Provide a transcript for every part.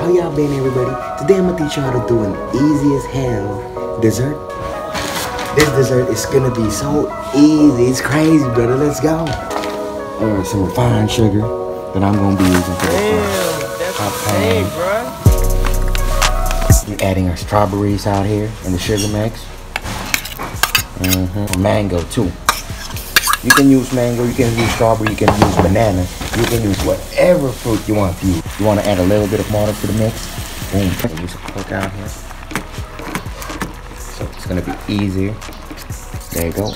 How y'all been, everybody? Today I'm gonna teach you how to do an easy as hell dessert. This dessert is gonna be so easy. It's crazy, brother. Let's go. Some refined sugar that I'm gonna be using for this hot pan. We're adding our strawberries out here in the sugar mix. Mango too. You can use mango, you can use strawberry, you can use banana, you can use whatever fruit you want to use. You want to add a little bit of water to the mix. Boom. Use a cork out here. So it's gonna be easier. There you go.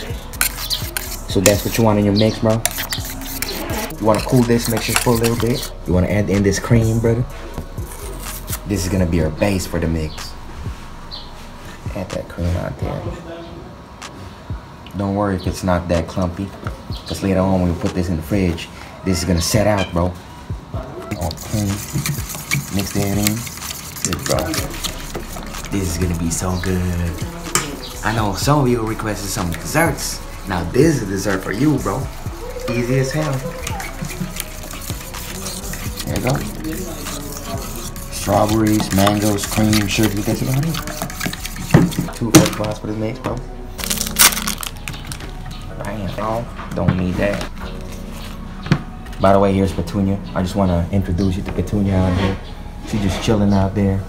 So that's what you want in your mix, bro. You want to cool this mixture for a little bit. You want to add in this cream, brother. This is gonna be our base for the mix. Add that cream out there. Don't worry if it's not that clumpy, because later on when we put this in the fridge, this is gonna set out, bro. Okay, mix that in. Good, bro. This is gonna be so good. I know some of you requested some desserts. Now this is a dessert for you, bro. Easy as hell. There you go. Strawberries, mangoes, cream, sugar. That's about it. 2 egg whites for this mix, bro. Don't need that. By the way, here's Petunia. I just want to introduce you to Petunia out here. She's just chilling out there,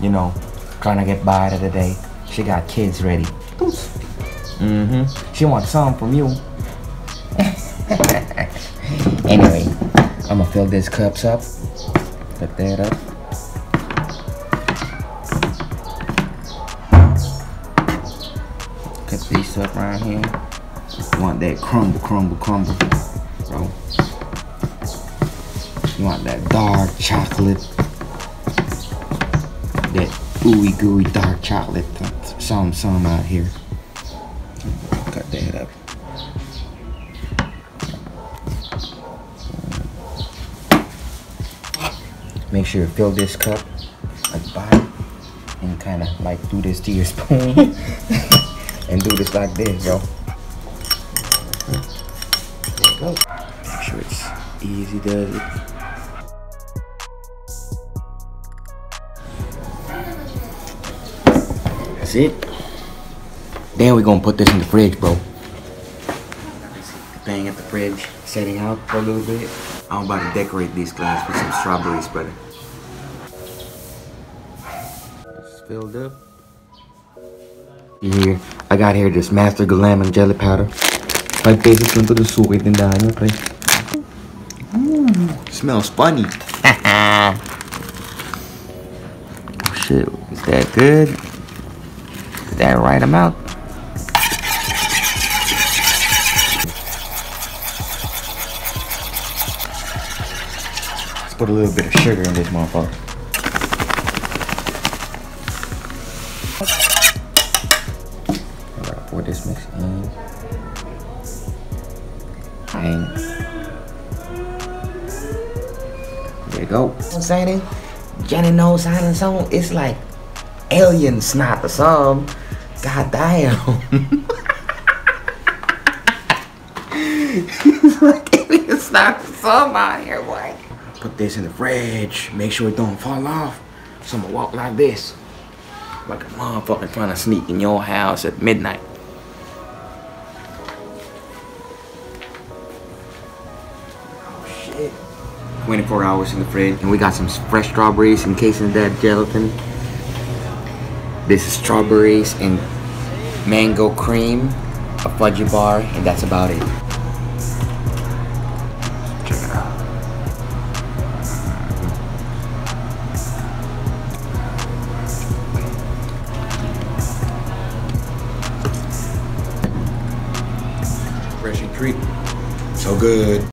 you know, trying to get by the day. She got kids ready. She wants some from you. Anyway, I'm gonna fill these cups up. Put that up. Cut these up right here. You want that crumble, bro. You want that dark chocolate, that ooey gooey dark chocolate. Some out here. Cut that up. Make sure you fill this cup at the bottom and kind of like do this to your spoon and do this like this, bro. There you go. Make sure it's easy, does it? That's it. Then we're gonna put this in the fridge, bro. The thing at the fridge, setting out for a little bit. I'm about to decorate these glass with some strawberries, brother. It's filled up. Here, I got here this Master Galaman jelly powder. 5 pesos lang to the suka tindahan nyo, pre. Smells funny. Oh shit, is that good? Is that the right amount? Let's put a little bit of sugar in this motherfucker. I gotta pour this mix in. And there you go. I'm saying, Jenny knows how to song. It's like alien snot or something. God damn. It's like alien snot or something out here, boy. Put this in the fridge. Make sure it don't fall off. So I'm gonna walk like this. Like a motherfucker trying to sneak in your house at midnight. 24 hours in the fridge, and we got some fresh strawberries encased in that gelatin. This is strawberries and mango cream, a fudgy bar, and that's about it. Check it out. Fresh and treat. So good.